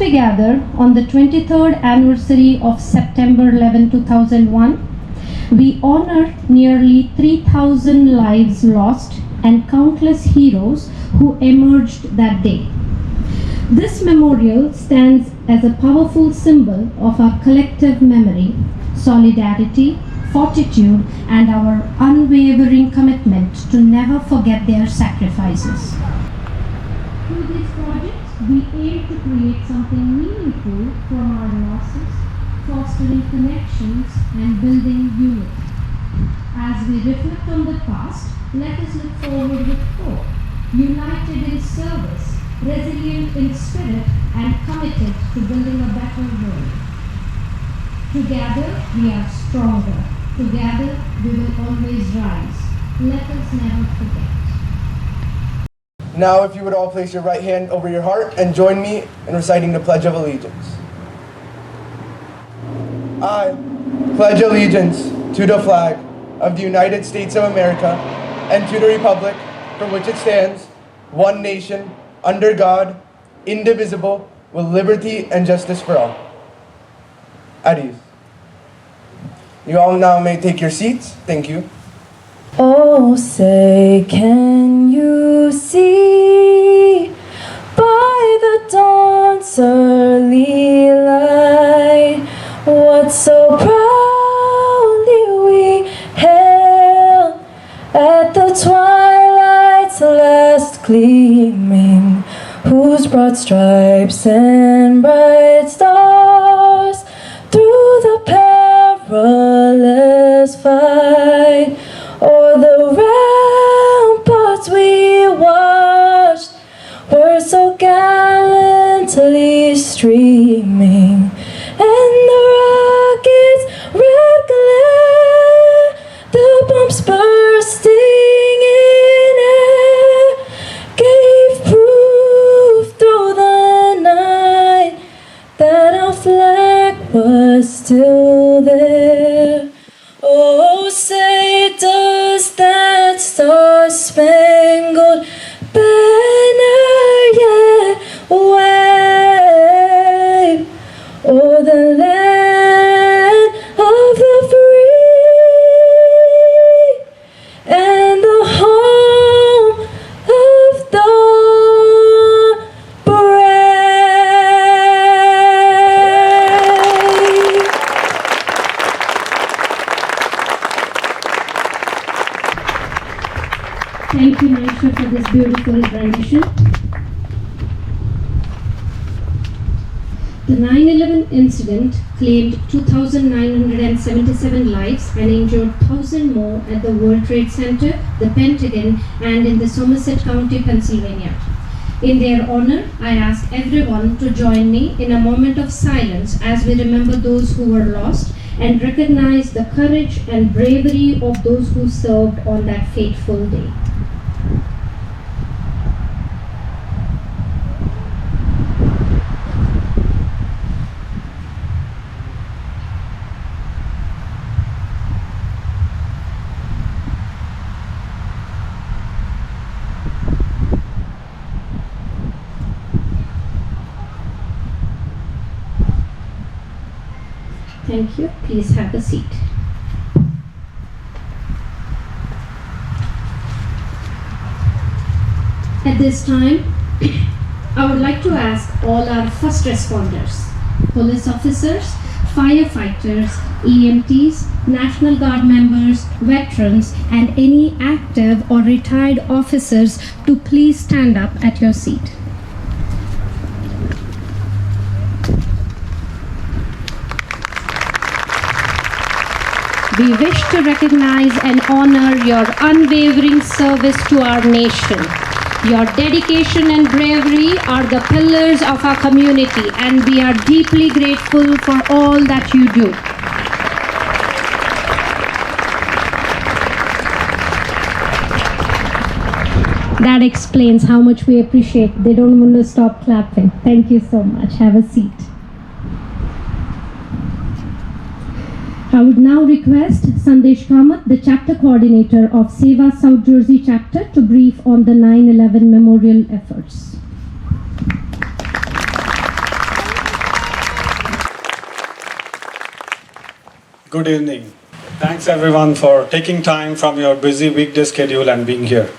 we gather on the 23rd anniversary of September 11, 2001, we honor nearly 3,000 lives lost and countless heroes who emerged that day. This memorial stands as a powerful symbol of our collective memory, solidarity, fortitude, and our unwavering commitment to never forget their sacrifices. Through these projects, we aim to create something meaningful from our losses, fostering connections and building unity. As we reflect on the past, let us look forward with hope, united in service, resilient in spirit, and committed to building a better world. Together, we are stronger. Together, we will always rise. Let us never forget. Now, if you would all place your right hand over your heart and join me in reciting the Pledge of Allegiance. I pledge allegiance to the flag of the United States of America and to the republic for which it stands, one nation, under God, indivisible, with liberty and justice for all. At ease. You all now may take your seats. Thank you. Oh, say, can you see by the dawn's early light what so proudly we hailed at the twilight's last gleaming, whose broad stripes and bright stars through the perilous fight o'er the ramparts we watched were so gallantly streaming, and the rockets' red glare, the bombs bursting in air, gave proof through the night that our flag was still there. Oh, say, does that star-spangled banner yet wave o'er the land of the free and the home of the brave? Thank you, Marcial, for this beautiful rendition. The 9/11 incident claimed 2,977 lives and injured 1,000 more at the World Trade Center, the Pentagon, and in the Somerset County, Pennsylvania. In their honor, I ask everyone to join me in a moment of silence as we remember those who were lost and recognize the courage and bravery of those who served on that fateful day. Thank you. Please have a seat. At this time, I would like to ask all our first responders, police officers, firefighters, EMTs, National Guard members, veterans, and any active or retired officers to please stand up at your seat. We wish to recognize and honor your unwavering service to our nation. Your dedication and bravery are the pillars of our community, and we are deeply grateful for all that you do. That explains how much we appreciate. They don't want to stop clapping. Thank you so much. Have a seat. I would now request Sandesh Kamath, the chapter coordinator of Seva South Jersey chapter, to brief on the 9/11 memorial efforts. Good evening. Thanks everyone for taking time from your busy weekday schedule and being here.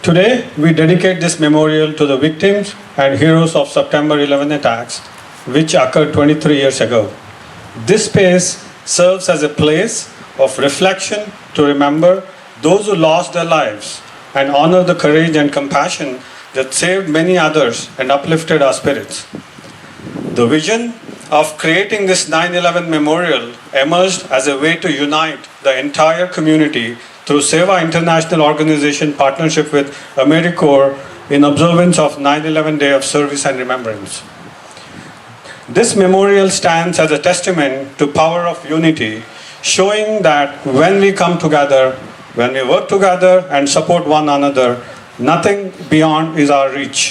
Today, we dedicate this memorial to the victims and heroes of September 11 attacks, which occurred 23 years ago. This space serves as a place of reflection to remember those who lost their lives and honor the courage and compassion that saved many others and uplifted our spirits. The vision of creating this 9/11 memorial emerged as a way to unite the entire community through Seva International Organization partnership with AmeriCorps in observance of 9/11 Day of Service and Remembrance. This memorial stands as a testament to power of unity, showing that when we come together, when we work together and support one another, nothing beyond is our reach.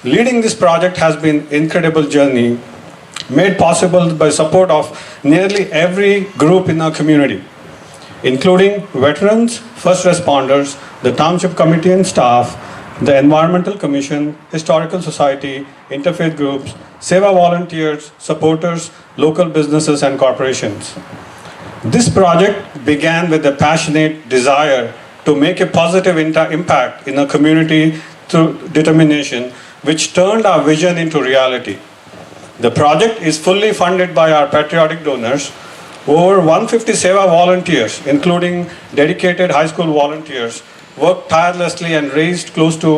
Leading this project has been an incredible journey, made possible by support of nearly every group in our community, including veterans, first responders, the Township Committee and staff, the Environmental Commission, Historical Society, interfaith groups, Seva volunteers, supporters, local businesses and corporations. This project began with a passionate desire to make a positive impact in our community through determination, which turned our vision into reality. The project is fully funded by our patriotic donors. Over 150 Seva volunteers, including dedicated high school volunteers, worked tirelessly and raised close to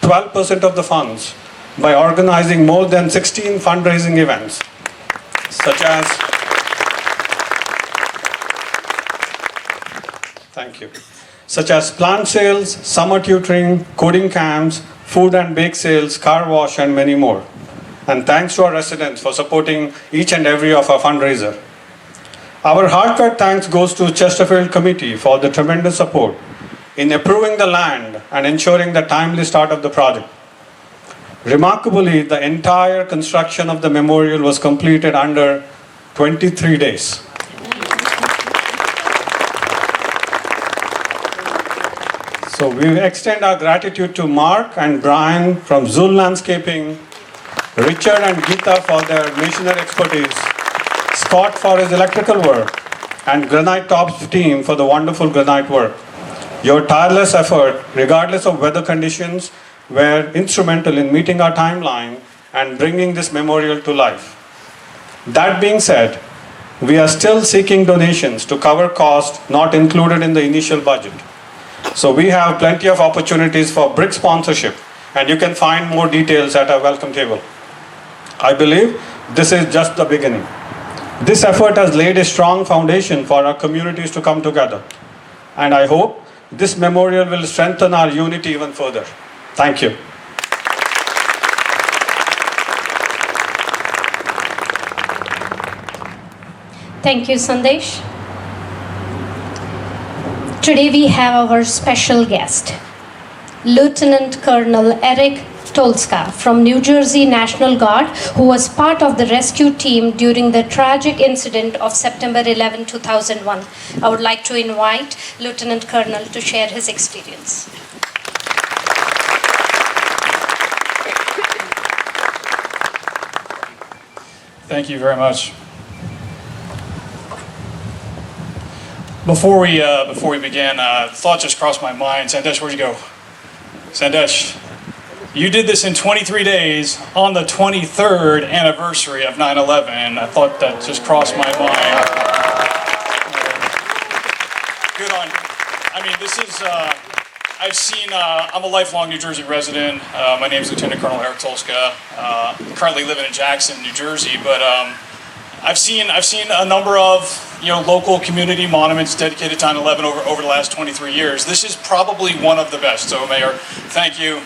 12% of the funds by organizing more than 16 fundraising events, such as plant sales, summer tutoring, coding camps, food and bake sales, car wash, and many more. And thanks to our residents for supporting each and every of our fundraiser. Our heartfelt thanks goes to Chesterfield Committee for the tremendous support in approving the land and ensuring the timely start of the project. Remarkably, the entire construction of the memorial was completed under 23 days. So we extend our gratitude to Mark and Brian from Zul Landscaping, Richard and Geeta for their missionary expertise, Scott for his electrical work, and Granite Tops team for the wonderful granite work. Your tireless effort, regardless of weather conditions, were instrumental in meeting our timeline and bringing this memorial to life. That being said, we are still seeking donations to cover costs not included in the initial budget. So we have plenty of opportunities for brick sponsorship, and you can find more details at our welcome table. I believe this is just the beginning. This effort has laid a strong foundation for our communities to come together, and I hope this memorial will strengthen our unity even further. Thank you. Thank you, Sandesh. Today we have our special guest, Lieutenant Colonel Eric Tolska from New Jersey National Guard, who was part of the rescue team during the tragic incident of September 11, 2001. I would like to invite Lieutenant Colonel to share his experience. Thank you very much. Before we began, thought just crossed my mind. Sandesh, where'd you go? Sandesh, you did this in 23 days on the 23rd anniversary of 9/11. I thought that just crossed my mind. Good on you. I mean, this is, I've seen, I'm a lifelong New Jersey resident. My name is Lieutenant Colonel Eric Tolska. Currently living in Jackson, New Jersey, but I've seen a number of local community monuments dedicated to 9/11 over the last 23 years. This is probably one of the best. So, Mayor, thank you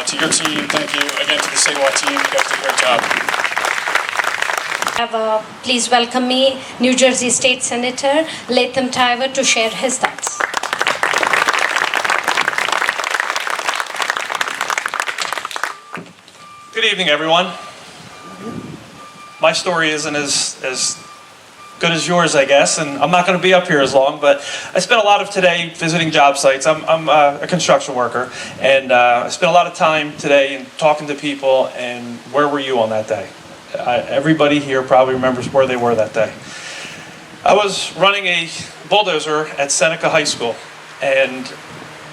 to your team. Thank you again to the Sewa team. You guys did a great job. Please welcome me, New Jersey State Senator Latham Tiver, to share his thoughts. Good evening, everyone. My story isn't as good as yours, I guess, and I'm not going to be up here as long, but I spent a lot of today visiting job sites. I'm a construction worker, and I spent a lot of time today in talking to people, and where were you on that day? Everybody here probably remembers where they were that day. I was running a bulldozer at Seneca High School, and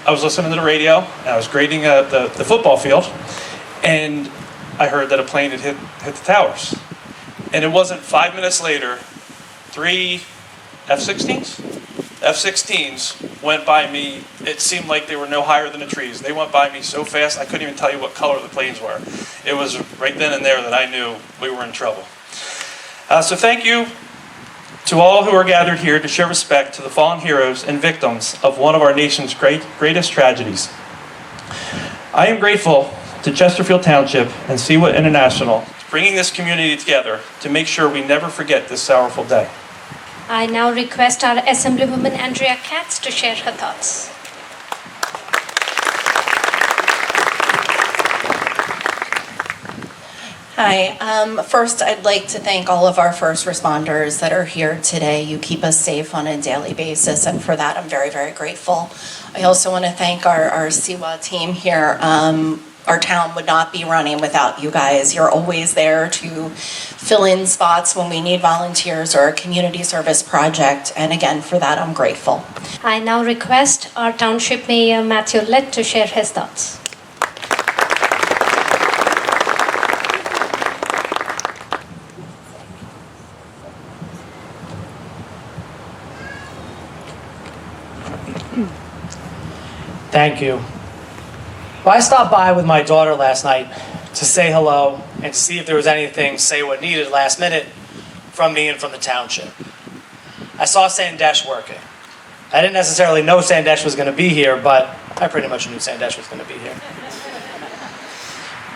I was listening to the radio, and I was grading the football field, and I heard that a plane had hit the towers. And it wasn't 5 minutes later, 3 F-16s went by me. It seemed like they were no higher than the trees. They went by me so fast, I couldn't even tell you what color the planes were. It was right then and there that I knew we were in trouble. So thank you to all who are gathered here to show respect to the fallen heroes and victims of one of our nation's greatest tragedies. I am grateful to Chesterfield Township and Sewa International for bringing this community together to make sure we never forget this sorrowful day. I now request our Assemblywoman Andrea Katz to share her thoughts. Hi. First, I'd like to thank all of our first responders that are here today. You keep us safe on a daily basis, and for that, I'm very, very grateful. I also want to thank our Sewa team here. Our town would not be running without you guys. You're always there to fill in spots when we need volunteers or a community service project, and again, for that, I'm grateful. I now request our Township Mayor Matthew Litt to share his thoughts. Thank you. Well, I stopped by with my daughter last night to say hello and to see if there was anything, say what needed last minute from me and from the township. I saw Sandesh working. I didn't necessarily know Sandesh was going to be here, but I pretty much knew Sandesh was going to be here.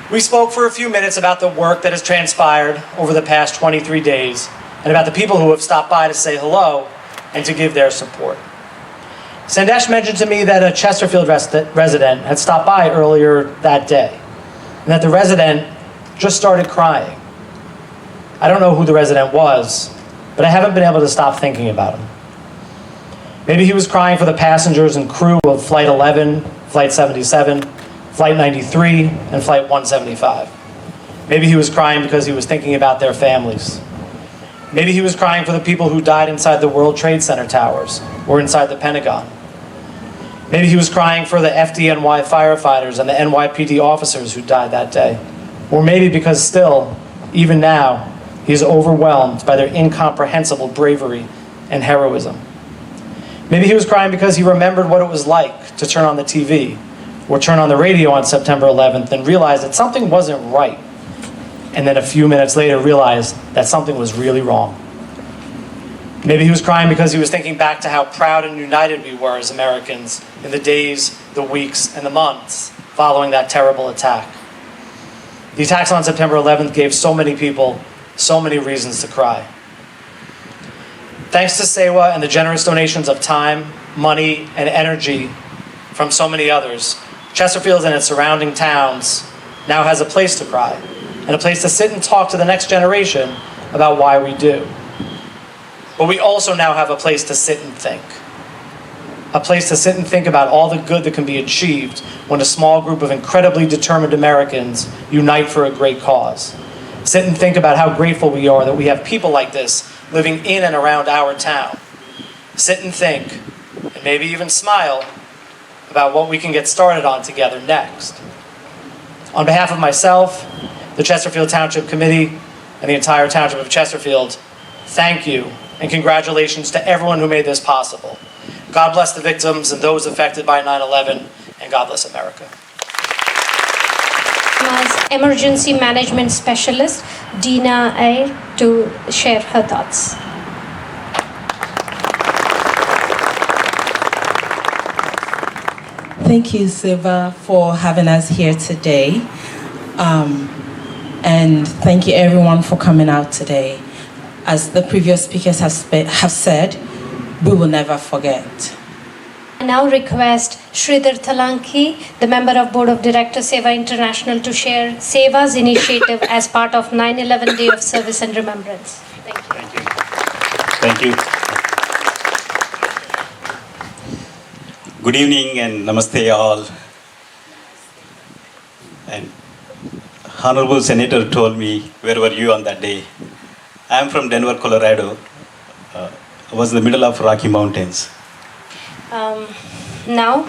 We spoke for a few minutes about the work that has transpired over the past 23 days and about the people who have stopped by to say hello and to give their support. Sandesh mentioned to me that a Chesterfield resident had stopped by earlier that day, and that the resident just started crying. I don't know who the resident was, but I haven't been able to stop thinking about him. Maybe he was crying for the passengers and crew of Flight 11, Flight 77, Flight 93, and Flight 175. Maybe he was crying because he was thinking about their families. Maybe he was crying for the people who died inside the World Trade Center towers or inside the Pentagon. Maybe he was crying for the FDNY firefighters and the NYPD officers who died that day. Or maybe because still, even now, he is overwhelmed by their incomprehensible bravery and heroism. Maybe he was crying because he remembered what it was like to turn on the TV or turn on the radio on September 11th and realize that something wasn't right. And then a few minutes later realized that something was really wrong. Maybe he was crying because he was thinking back to how proud and united we were as Americans in the days, the weeks, and the months following that terrible attack. The attacks on September 11th gave so many people so many reasons to cry. Thanks to Sewa and the generous donations of time, money, and energy from so many others, Chesterfield and its surrounding towns now has a place to cry and a place to sit and talk to the next generation about why we do. But we also now have a place to sit and think. A place to sit and think about all the good that can be achieved when a small group of incredibly determined Americans unite for a great cause. Sit and think about how grateful we are that we have people like this living in and around our town. Sit and think, and maybe even smile, about what we can get started on together next. On behalf of myself, the Chesterfield Township Committee, and the entire Township of Chesterfield, thank you and congratulations to everyone who made this possible. God bless the victims and those affected by 9/11, and God bless America. As Emergency Management Specialist, Dina A. to share her thoughts. Thank you, Siva, for having us here today. And thank you everyone for coming out today. As the previous speakers have said, we will never forget. I now request Sridhar Thalanki, the member of Board of Directors, Seva International, to share Seva's initiative as part of 9/11 Day of Service and Remembrance. Thank you. Thank you. Good evening and namaste all. And Honorable Senator told me, where were you on that day? I am from Denver, Colorado. was the middle of Rocky Mountains. Now,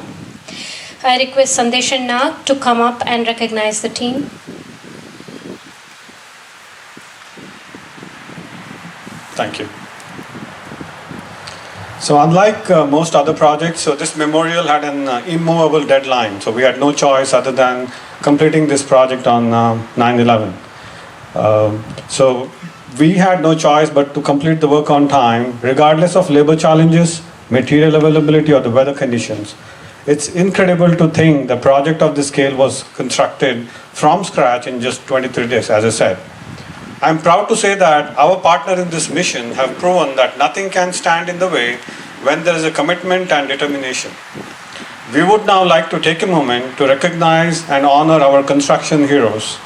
I request Sandesh and Nag to come up and recognize the team. Thank you. So unlike most other projects, so this memorial had an immovable deadline. So we had no choice other than completing this project on 9/11. So we had no choice but to complete the work on time, regardless of labor challenges, material availability, or the weather conditions. It's incredible to think the project of this scale was constructed from scratch in just 23 days, as I said. I'm proud to say that our partner in this mission have proven that nothing can stand in the way when there is a commitment and determination. We would now like to take a moment to recognize and honor our construction heroes.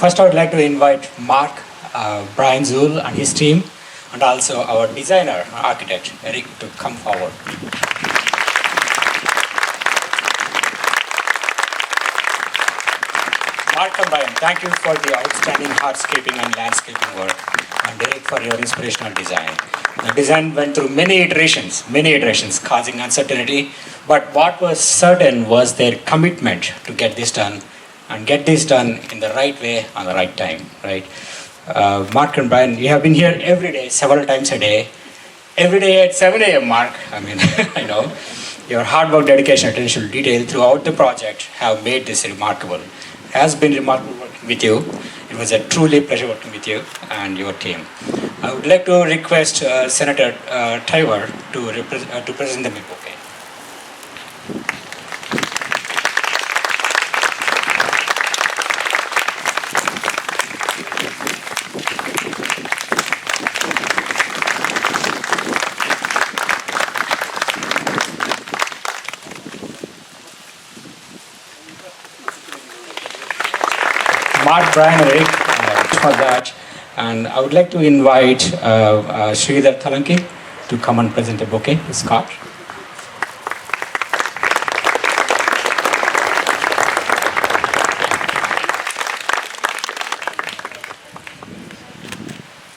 First, I would like to invite Mark, Brian Zool and his team, and also our designer, architect, Eric, to come forward. Mark and Brian, thank you for the outstanding hardscaping and landscaping work, and Eric for your inspirational design. The design went through many iterations, causing uncertainty, but what was certain was their commitment to get this done, and get this done in the right way, on the right time, right? Mark and Brian, you have been here every day, several times a day, every day at 7 a.m., Mark. I mean, I know. Your hard work, dedication, attention to detail throughout the project have made this remarkable. It has been remarkable working with you. It was a truly pleasure working with you and your team. I would like to request Senator Tiver to present the bouquet. Mark, Brian, and Eric for that. And I would like to invite Sridhar Thalanki to come and present a bouquet. Scott.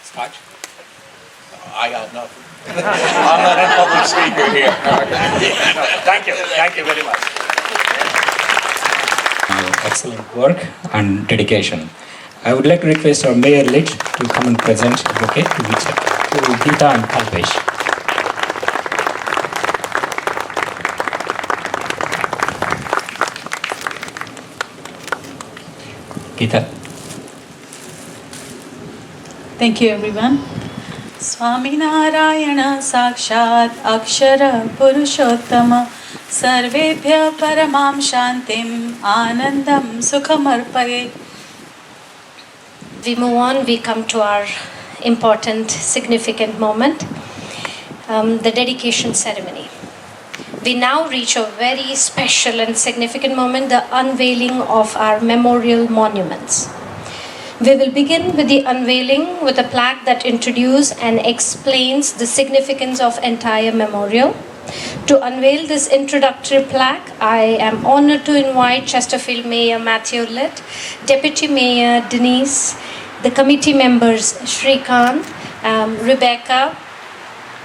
Scott. I got nothing. I'm not a public speaker here. Thank you very much. Excellent work and dedication. I would like to request our Mayor Litt to come and present the bouquet to Gita and Kalpesh. Gita. Thank you, everyone. Swami Narayana Sakshat Akshara Purushottama Sarvebhya Paramam Shantim Anandam Sukhamarpaye. We move on, we come to our important, significant moment, the dedication ceremony. We now reach a very special and significant moment, the unveiling of our memorial monuments. We will begin with the unveiling with a plaque that introduces and explains the significance of entire memorial. To unveil this introductory plaque, I am honored to invite Chesterfield Mayor Matthew Litt, Deputy Mayor Denise, the committee members Shrikant, Rebecca,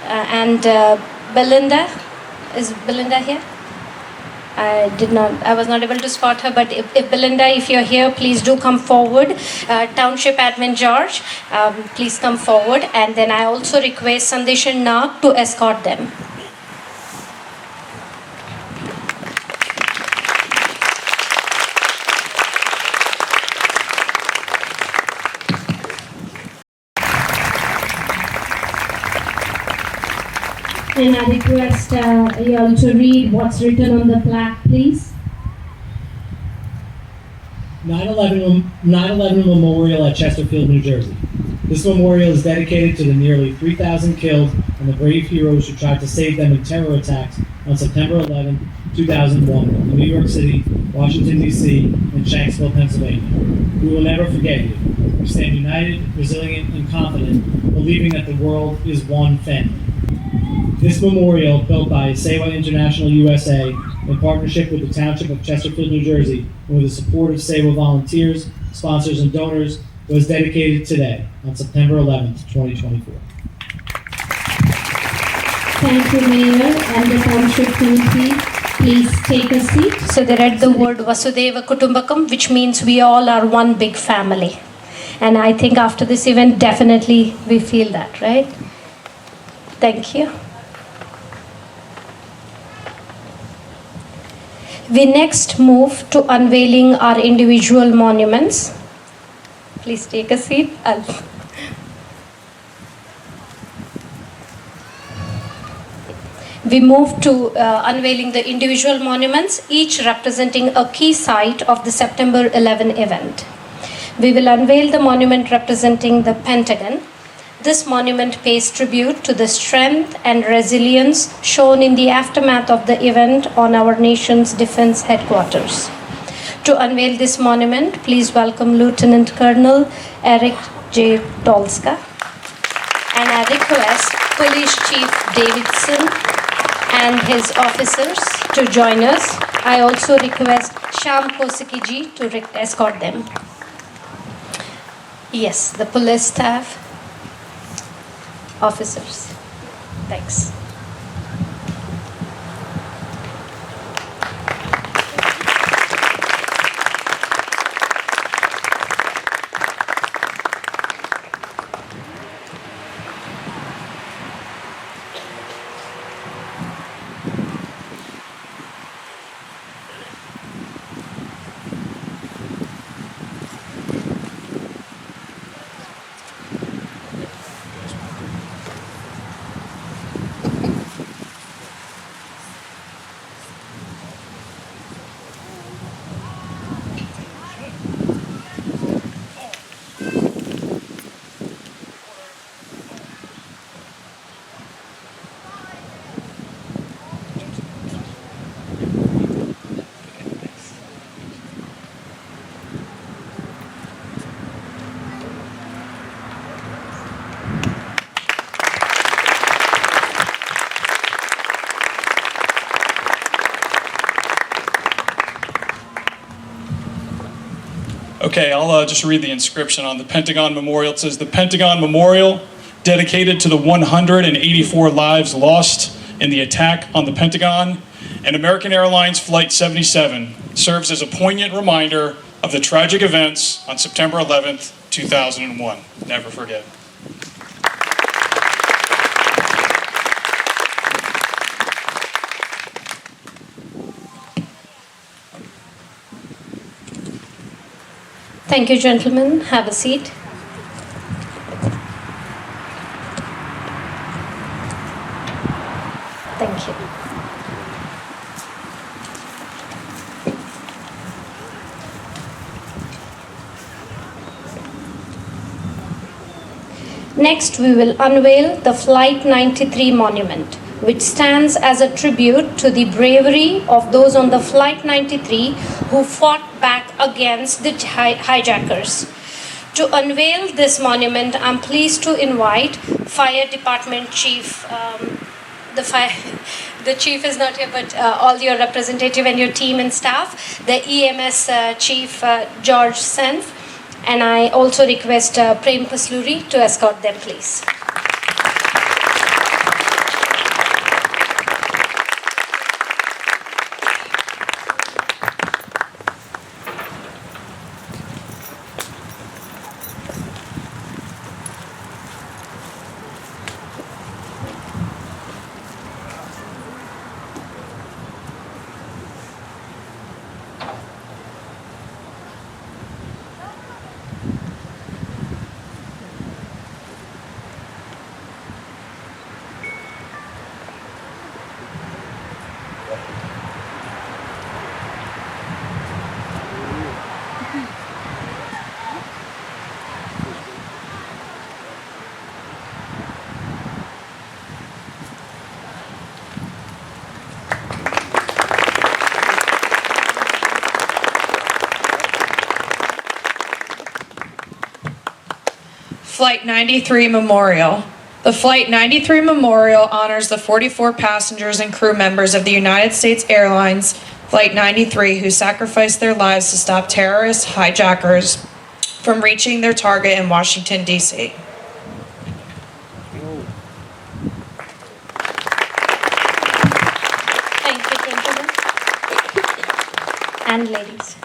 and Belinda. Is Belinda here? I was not able to spot her, but if Belinda, if you're here, please do come forward. Township Admin George, please come forward. And then I also request Sandesh and Nag to escort them. And I request you all to read what's written on the plaque, please. 9/11 Memorial at Chesterfield, New Jersey. This memorial is dedicated to the nearly 3,000 killed and the brave heroes who tried to save them in terror attacks on September 11, 2001 in New York City, Washington, D.C., and Shanksville, Pennsylvania. We will never forget you. We stand united, resilient, and confident, believing that the world is one family. This memorial, built by Sewa International USA in partnership with the Township of Chesterfield, New Jersey, and with the support of Sewa volunteers, sponsors, and donors, was dedicated today, on September 11th, 2024. Thank you, Mayor and the Township Committee. Please take a seat. So they read the word Vasudeva Kutumbakam, which means we all are one big family. And I think after this event, definitely we feel that, right? Thank you. We next move to unveiling our individual monuments. Please take a seat. We move to unveiling the individual monuments, each representing a key site of the September 11 event. We will unveil the monument representing the Pentagon. This monument pays tribute to the strength and resilience shown in the aftermath of the event on our nation's defense headquarters. To unveil this monument, please welcome Lieutenant Colonel Eric J. Tolska. And I request Police Chief Davidson and his officers to join us. I also request Sham Kosikiji to escort them. Yes, the police staff, officers. Thanks. Okay, I'll just read the inscription on the Pentagon Memorial. It says, "The Pentagon Memorial, dedicated to the 184 lives lost in the attack on the Pentagon and American Airlines Flight 77, serves as a poignant reminder of the tragic events on September 11th, 2001. Never forget." Thank you, gentlemen. Have a seat. Thank you. Next, we will unveil the Flight 93 monument, which stands as a tribute to the bravery of those on the Flight 93 who fought back against the hijackers. To unveil this monument, I'm pleased to invite Fire Department Chief. The chief is not here, but all your representative and your team and staff, the EMS Chief George Senf, and I also request Prem Pasluri to escort them, please. Flight 93 Memorial. The Flight 93 Memorial honors the 44 passengers and crew members of the United States Airlines Flight 93 who sacrificed their lives to stop terrorist hijackers from reaching their target in Washington, D.C. Thank you, gentlemen and ladies.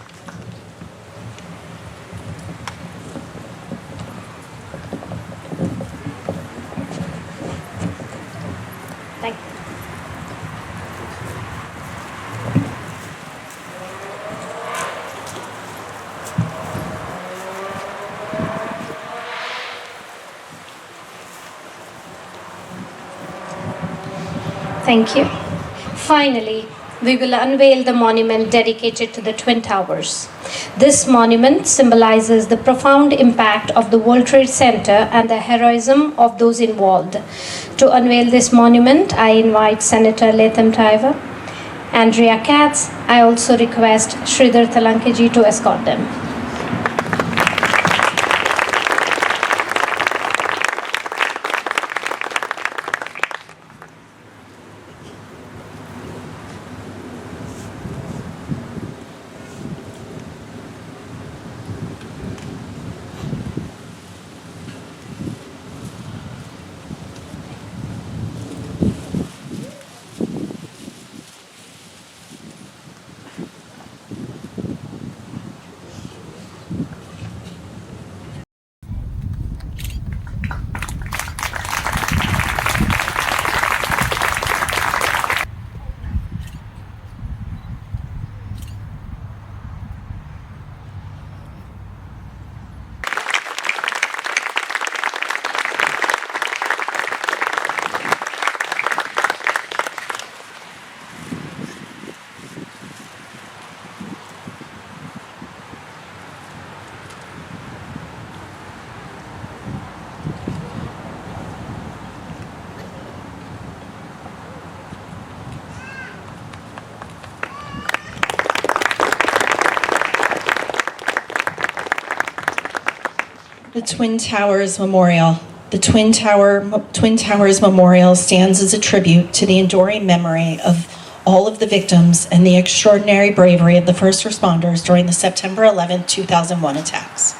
Thank you. Thank you. Finally, we will unveil the monument dedicated to the Twin Towers. This monument symbolizes the profound impact of the World Trade Center and the heroism of those involved. To unveil this monument, I invite Senator Latham Tiver, Andrea Katz. I also request Sridhar Talankeji to escort them. The Twin Towers Memorial. The Twin Towers Memorial stands as a tribute to the enduring memory of all of the victims and the extraordinary bravery of the first responders during the September 11, 2001 attacks.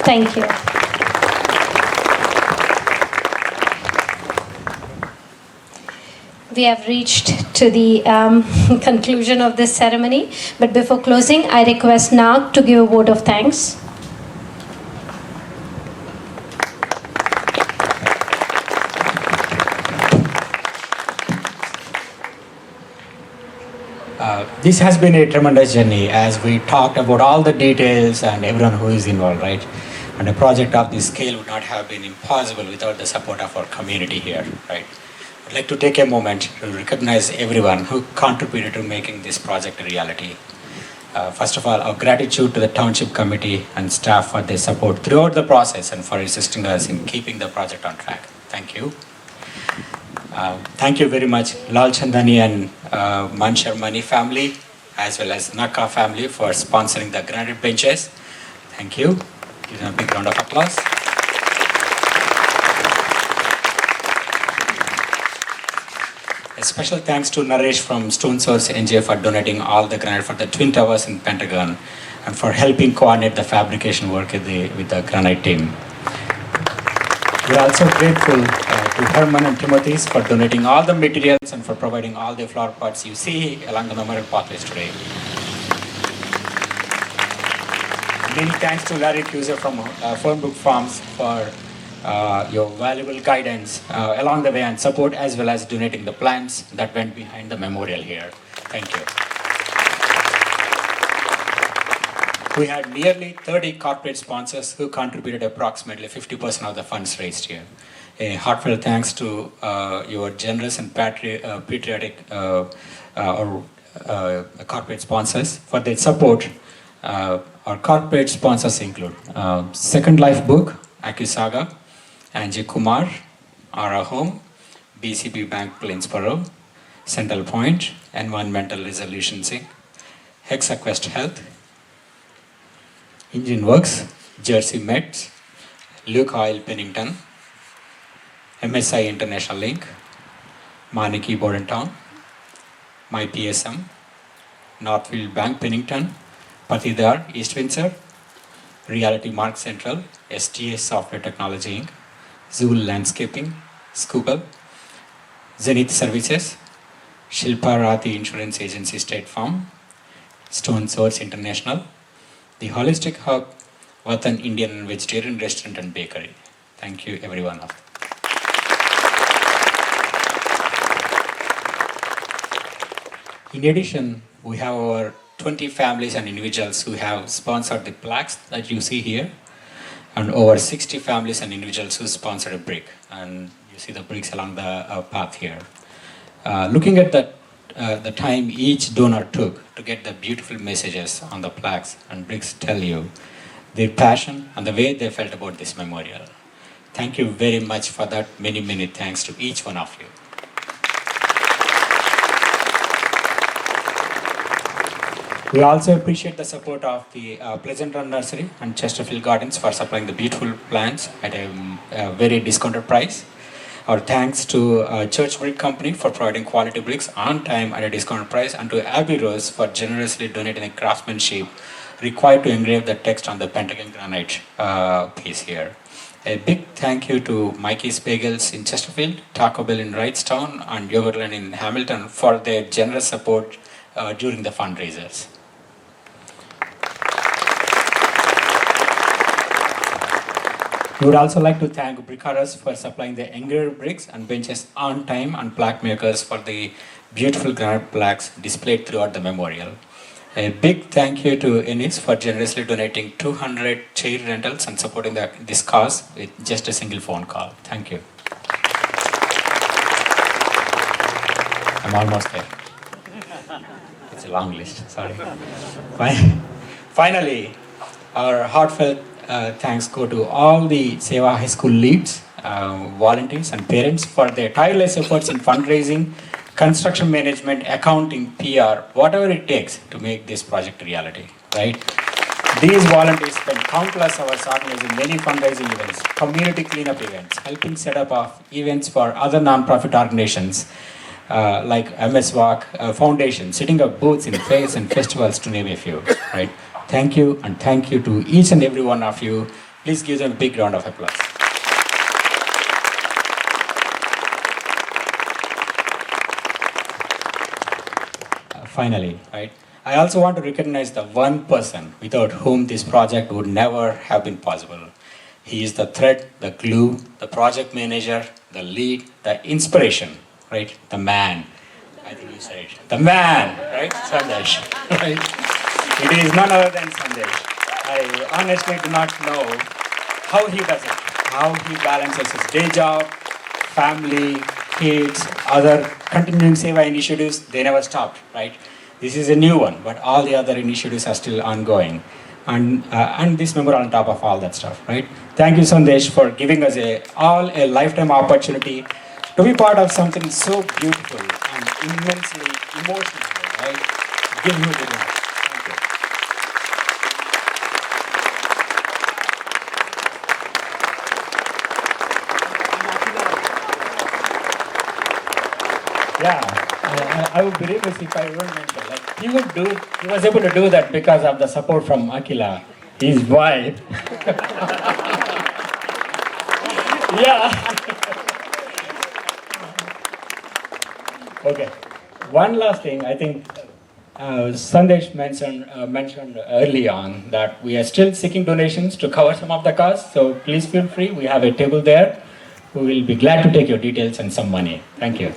Thank you. We have reached to the conclusion of this ceremony, but before closing, I request Nag to give a vote of thanks. This has been a tremendous journey as we talked about all the details and everyone who is involved, right? And a project of this scale would not have been impossible without the support of our community here, right? I'd like to take a moment to recognize everyone who contributed to making this project a reality. First of all, our gratitude to the Township Committee and staff for their support throughout the process and for assisting us in keeping the project on track. Thank you. Thank you very much, Lal Chandani and Marcial family, as well as Naka family for sponsoring the granite benches. Thank you. Give them a big round of applause. A special thanks to Naresh from Stone Source NJ for donating all the granite for the Twin Towers in Pentagon and for helping coordinate the fabrication work with the granite team. We're also grateful to Herman and Timothy for donating all the materials and for providing all the flower pots you see along the memorial pathways today. Many thanks to Larry Fuzy from Fernbrook Farms for your valuable guidance along the way and support, as well as donating the plants that went behind the memorial here. Thank you. We had nearly 30 corporate sponsors who contributed approximately 50% of the funds raised here. A heartfelt thanks to your generous and patriotic corporate sponsors for their support Our corporate sponsors include Second Life Book, Akisaga, Angie Kumar, Ara Home, BCB Bank Plainsboro, Central Point, Environmental Resolutions Inc., HexaQuest Health, Engine Works, Jersey Mets, Luke Oil Pennington, MSI International Link, Maniki Bordentown, MyPSM, Northfield Bank Pennington, Patidar East Windsor, Reality Mark Central, STA Software Technology Inc., Zool Landscaping, Scoopel, Zenith Services, Shilpa Rathi Insurance Agency State Farm, Stone Source International, The Holistic Hub, Vatan Indian and Vegetarian Restaurant and Bakery. Thank you, everyone. In addition, we have our 20 families and individuals who have sponsored the plaques that you see here, and over 60 families and individuals who sponsored a brick. And you see the bricks along the path here. Looking at the time each donor took to get the beautiful messages on the plaques and bricks tell you their passion and the way they felt about this memorial. Thank you very much for that. Many, many thanks to each one of you. We also appreciate the support of the Pleasant Run Nursery and Chesterfield Gardens for supplying the beautiful plants at a very discounted price. Our thanks to Church Brick Company for providing quality bricks on time at a discounted price, and to Abbey Rose for generously donating the craftsmanship required to engrave the text on the Pentagon granite piece here. A big thank you to Mikey's Bagels in Chesterfield, Taco Bell in Wrightstown, and Yogurtland in Hamilton for their generous support during the fundraisers. We would also like to thank Brickaras for supplying the engraved bricks and benches on time, and plaque makers for the beautiful granite plaques displayed throughout the memorial. A big thank you to Ennis for generously donating 200 chair rentals and supporting this cause with just a single phone call. Thank you. I'm almost there. It's a long list, sorry. Finally, our heartfelt thanks go to all the Seva High School leads, volunteers and parents for their tireless efforts in fundraising, construction management, accounting, PR, whatever it takes to make this project a reality, right? These volunteers spend countless hours organizing many fundraising events, community cleanup events, helping set up of events for other non-profit organizations like MS Walk Foundation, setting up booths in fairs and festivals, to name a few, right? Thank you, and thank you to each and every one of you. Please give them a big round of applause. Finally, right, I also want to recognize the one person without whom this project would never have been possible. He is the thread, the glue, the project manager, the lead, the inspiration, right? The man. I think you said it. The man, right? Sandesh, right? It is none other than Sandesh. I honestly do not know how he does it, how he balances his day job, family, kids, other continuing Seva initiatives. They never stopped, right? This is a new one, but all the other initiatives are still ongoing. And this memorial on top of all that stuff, right? Thank you, Sandesh, for giving us all a lifetime opportunity to be part of something so beautiful and immensely emotional, right? Give him a big round. Yeah, I would be remiss if I wouldn't mention. Like, he was able to do that because of the support from Akila, his wife. Yeah. Okay. One last thing, I think Sandesh mentioned early on that we are still seeking donations to cover some of the costs. So please feel free. We have a table there. We will be glad to take your details and some money. Thank you.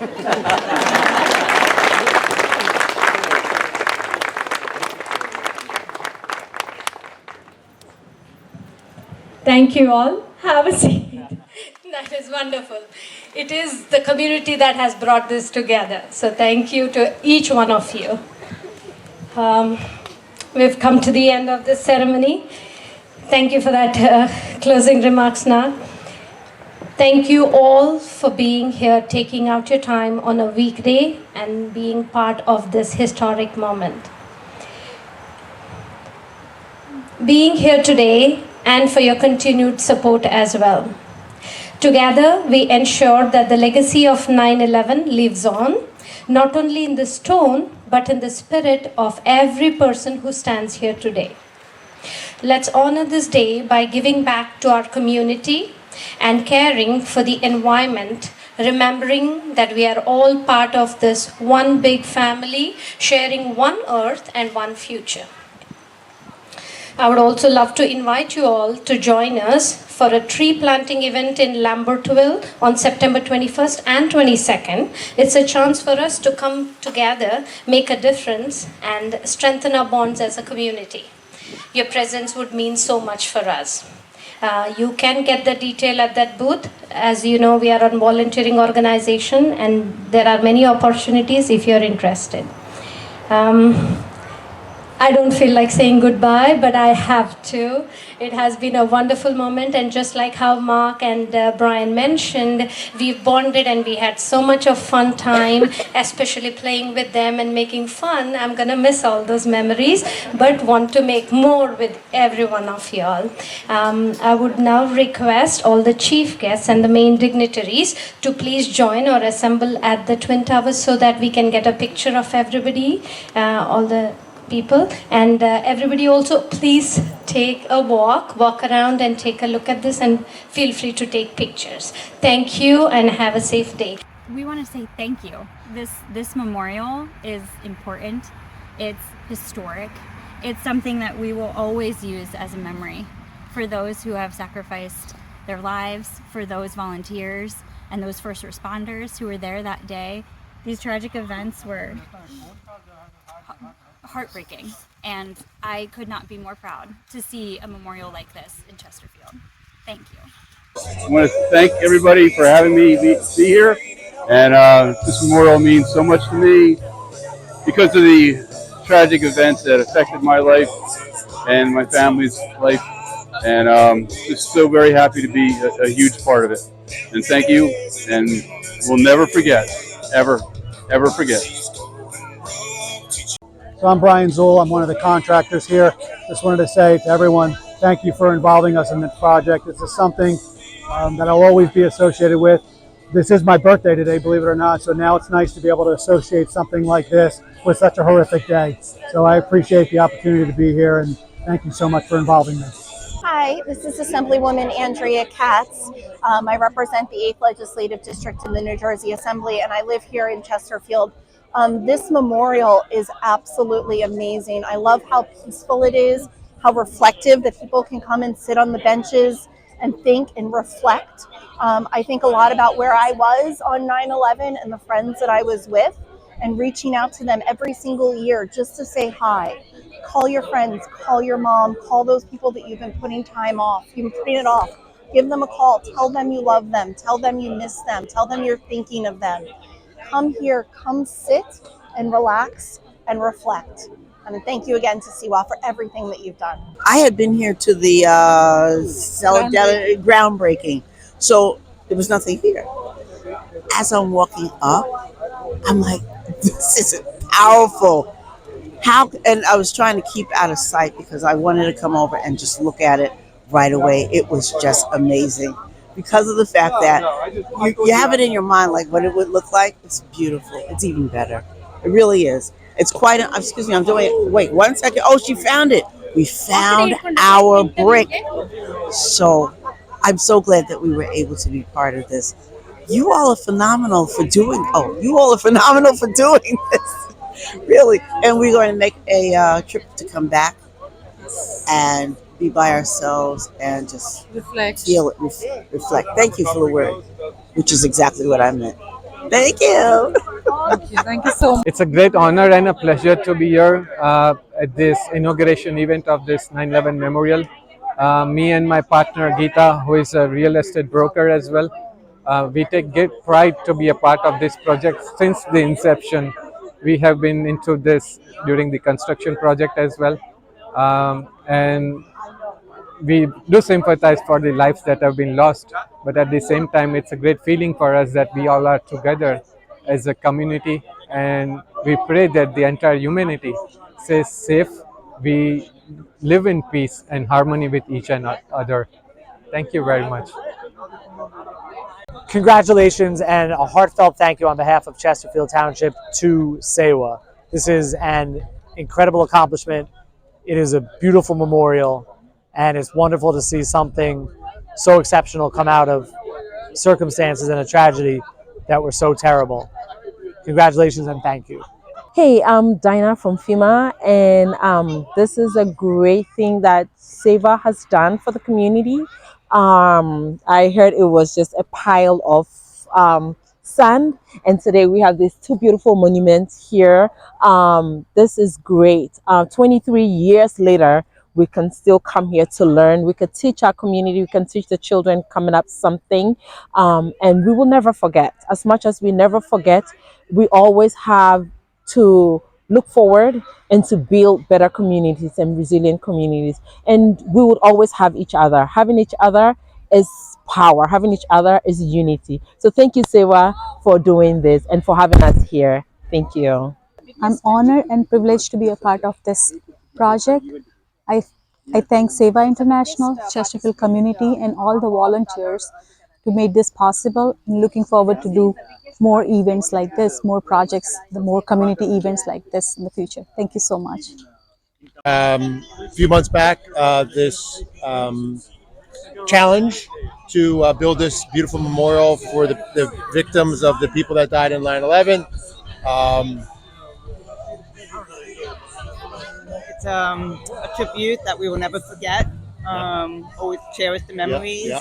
Thank you all. Have a seat. That is wonderful. It is the community that has brought this together. So thank you to each one of you. we've come to the end of this ceremony. Thank you for that closing remarks now. Thank you all for being here, taking out your time on a weekday and being part of this historic moment. Being here today and for your continued support as well. Together, we ensure that the legacy of 9/11 lives on, not only in the stone, but in the spirit of every person who stands here today. Let's honor this day by giving back to our community and caring for the environment, remembering that we are all part of this one big family, sharing one earth and one future. I would also love to invite you all to join us for a tree planting event in Lambertville on September 21st and 22nd. It's a chance for us to come together, make a difference, and strengthen our bonds as a community. Your presence would mean so much for us. You can get the detail at that booth. As you know, we are a volunteering organization and there are many opportunities if you're interested. I don't feel like saying goodbye, but I have to. It has been a wonderful moment, and just like how Mark and Brian mentioned, we've bonded and we had so much of fun time, especially playing with them and making fun. I'm gonna miss all those memories, but want to make more with every one of y'all. I would now request all the chief guests and the main dignitaries to please join or assemble at the Twin Towers so that we can get a picture of everybody, all the people, and everybody also please take a walk around and take a look at this, and feel free to take pictures. Thank you and have a safe day. We want to say thank you. This memorial is important. It's historic. It's something that we will always use as a memory for those who have sacrificed their lives, for those volunteers and those first responders who were there that day. These tragic events were heartbreaking, and I could not be more proud to see a memorial like this in Chesterfield. Thank you. I want to thank everybody for having me be here, and this memorial means so much to me because of the tragic events that affected my life and my family's life, and just so very happy to be a huge part of it. And thank you, and we'll never forget, ever forget. So I'm Brian Zool. I'm one of the contractors here. Just wanted to say to everyone, thank you for involving us in this project. This is something that I'll always be associated with. This is my birthday today, believe it or not, so now it's nice to be able to associate something like this with such a horrific day. So I appreciate the opportunity to be here, and thank you so much for involving me. Hi, this is Assemblywoman Andrea Katz. I represent the 8th Legislative District in the New Jersey Assembly, and I live here in Chesterfield. This memorial is absolutely amazing. I love how peaceful it is, how reflective that people can come and sit on the benches and think and reflect. I think a lot about where I was on 9/11 and the friends that I was with, and reaching out to them every single year just to say hi. Call your friends, call your mom, call those people that you've been putting time off. You've been putting it off. Give them a call. Tell them you love them. Tell them you miss them. Tell them you're thinking of them. Come here, come sit and relax and reflect. And thank you again to Siwa for everything that you've done. I had been here to the groundbreaking, so there was nothing here. As I'm walking up, I'm like, this is powerful. And I was trying to keep out of sight because I wanted to come over and just look at it right away. It was just amazing. Because of the fact that you have it in your mind, like what it would look like. It's beautiful. It's even better. It really is. It's quite, excuse me, I'm doing it. Wait, 1 second. Oh, she found it. We found our brick. So I'm so glad that we were able to be part of this. You all are phenomenal for doing this. Really. And we're going to make a trip to come back and be by ourselves and just feel it, reflect. Thank you for the word, which is exactly what I meant. Thank you. Thank you so much. It's a great honor and a pleasure to be here at this inauguration event of this 9/11 memorial. Me and my partner Geeta, who is a real estate broker as well, we take great pride to be a part of this project since the inception. We have been into this during the construction project as well. And we do sympathize for the lives that have been lost, but at the same time, it's a great feeling for us that we all are together as a community, and we pray that the entire humanity stays safe. We live in peace and harmony with each other. Thank you very much. Congratulations and a heartfelt thank you on behalf of Chesterfield Township to Sewa. This is an incredible accomplishment. It is a beautiful memorial, and it's wonderful to see something so exceptional come out of circumstances and a tragedy that were so terrible. Congratulations and thank you. Hey, I'm Dinah from FEMA, and this is a great thing that Seva has done for the community. I heard it was just a pile of sand, and today we have these two beautiful monuments here. This is great. 23 years later, we can still come here to learn. We could teach our community, we can teach the children coming up something, and we will never forget. As much as we never forget, we always have to look forward and to build better communities and resilient communities. And we would always have each other. Having each other is power. Having each other is unity. So thank you, Sewa, for doing this and for having us here. Thank you. I'm honored and privileged to be a part of this project. I, I thank Seva International, Chesterfield community, and all the volunteers to make this possible. I'm looking forward to do more events like this, more projects, the more community events like this in the future. Thank you so much. A few months back, this challenge to build this beautiful memorial for the victims of the people that died in 9/11. It's a tribute that we will never forget. Always cherish the memories.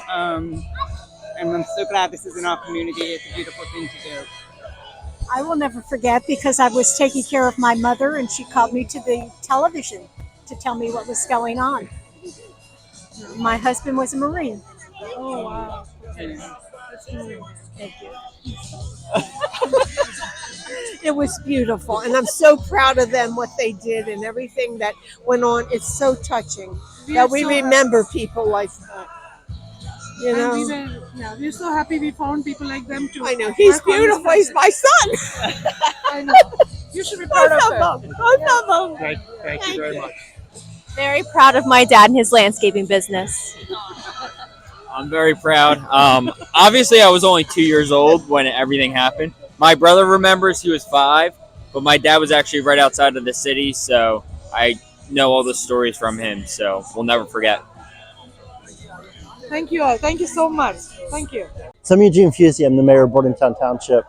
And I'm so glad this is in our community. It's a beautiful thing to do. I will never forget because I was taking care of my mother and she called me to the television to tell me what was going on. My husband was a Marine. Oh, wow. Thank you. It was beautiful, and I'm so proud of them, what they did and everything that went on. It's so touching that we remember people like that. You know, We're so happy we found people like them too. I know, he's beautiful. He's my son. I know. You should be proud of them. Both of them. Thank you very much. Very proud of my dad and his landscaping business. I'm very proud. Obviously, I was only 2 years old when everything happened. My brother remembers he was 5, but my dad was actually right outside of the city, so I know all the stories from him, so we'll never forget. Thank you all. Thank you so much. Thank you. So I'm Eugene Fuzy. I'm the mayor of Bordentown Township.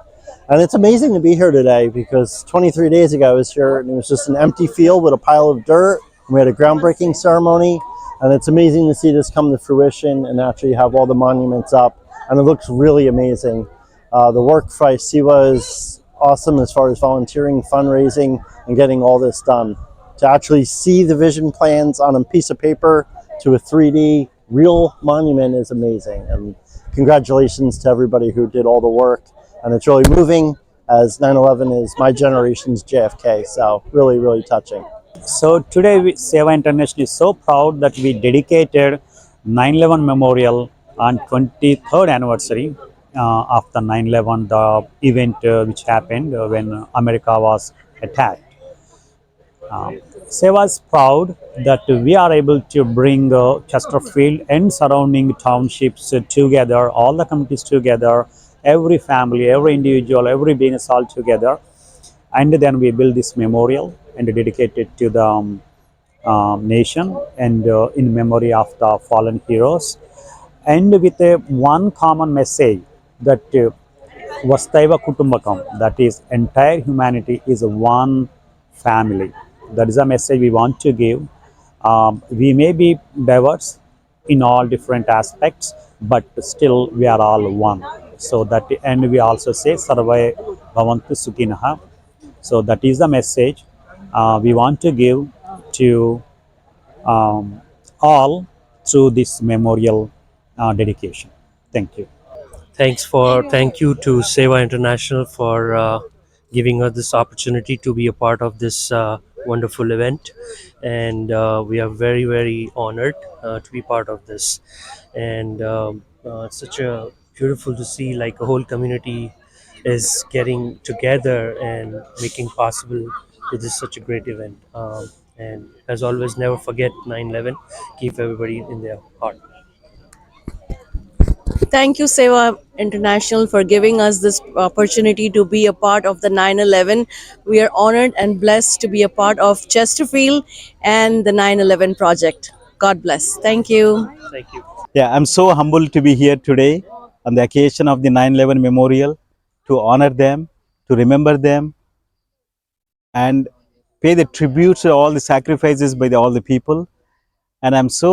And it's amazing to be here today because 23 days ago I was here and it was just an empty field with a pile of dirt. We had a groundbreaking ceremony, and it's amazing to see this come to fruition and actually have all the monuments up. And it looks really amazing. The work by Siwa is awesome as far as volunteering, fundraising, and getting all this done. To actually see the vision plans on a piece of paper to a 3D real monument is amazing. And congratulations to everybody who did all the work. And it's really moving as 9/11 is my generation's JFK. So really, really touching. So today, Seva International is so proud that we dedicated 9/11 Memorial on 23rd anniversary of the 9/11 the event which happened when America was attacked. Seva is proud that we are able to bring Chesterfield and surrounding townships together, all the communities together, every family, every individual, every business all together. And then we build this memorial and dedicate it to the nation and in memory of the fallen heroes. And with one common message that Vastaiva Kutumbakam, that is entire humanity is one family. That is a message we want to give. We may be diverse in all different aspects, but still we are all one. So that, and we also say Sarvai Bhavantu Sukhinaha. So that is the message we want to give to all through this memorial dedication. Thank you. Thank you to Seva International for giving us this opportunity to be a part of this wonderful event, and we are very, very honored to be part of this. And it's such a beautiful to see like a whole community is getting together and making possible to this such a great event. And as always, never forget 9/11. Keep everybody in their heart. Thank you, Seva International, for giving us this opportunity to be a part of the 9/11. We are honored and blessed to be a part of Chesterfield and the 9/11 project. God bless. Thank you. Thank you. Yeah, I'm so humbled to be here today on the occasion of the 9/11 memorial to honor them, to remember them, and pay the tribute to all the sacrifices by all the people. And I'm so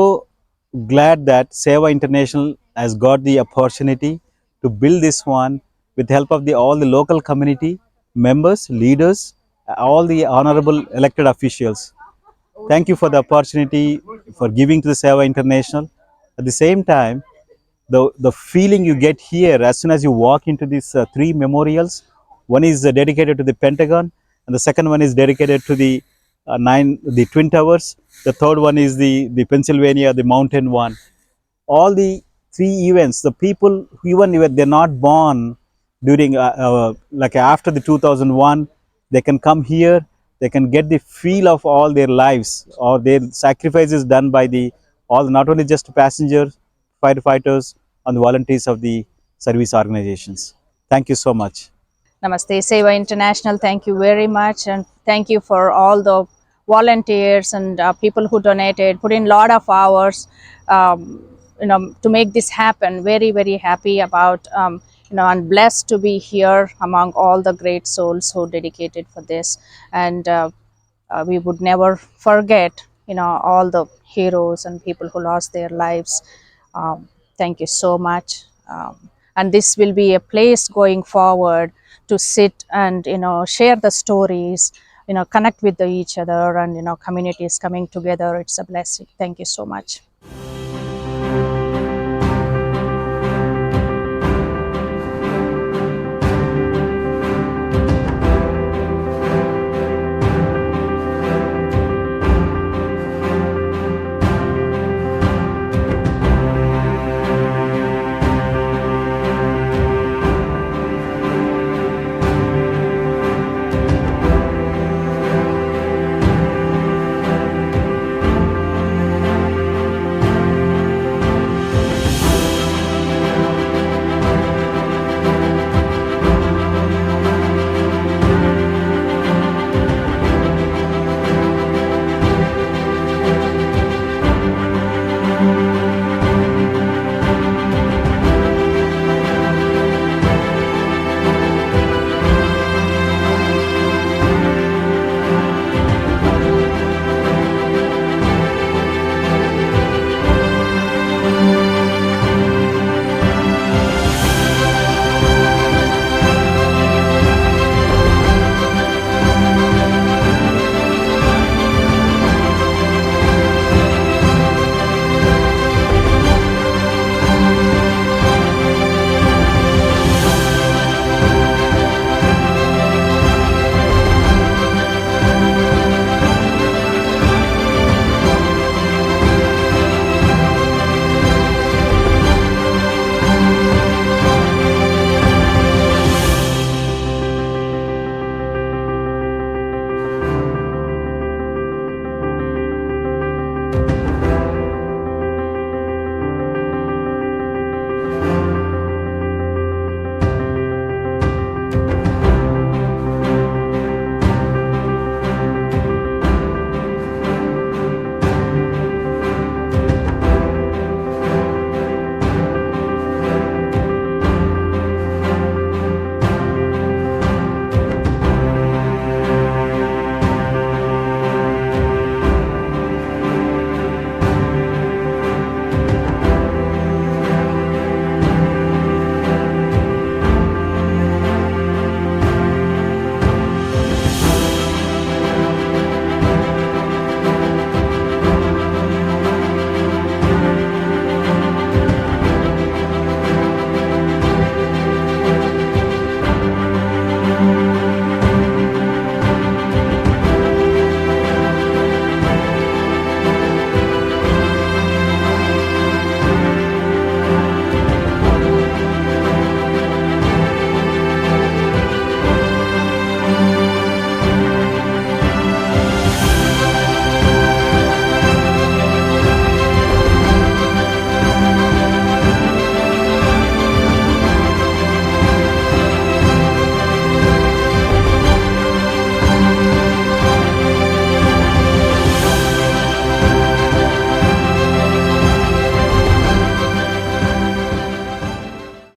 glad that Seva International has got the opportunity to build this one with the help of all the local community members, leaders, all the honorable elected officials. Thank you for the opportunity for giving to the Seva International. At the same time, the feeling you get here as soon as you walk into these three memorials. One is dedicated to the Pentagon, and the second one is dedicated to the Twin Towers. The third one is the Pennsylvania, the mountain one. All the three events, the people who even if they're not born during like after the 2001, they can come here. They can get the feel of all their lives or their sacrifices done by the all, not only just passengers, firefighters, and the volunteers of the service organizations. Thank you so much. Namaste, Seva International. Thank you very much, and thank you for all the volunteers and people who donated, put in a lot of hours, to make this happen. Very, very happy about, and blessed to be here among all the great souls who dedicated for this. And we would never forget, all the heroes and people who lost their lives. Thank you so much. And this will be a place going forward to sit and share the stories, connect with each other, and communities coming together. It's a blessing. Thank you so much.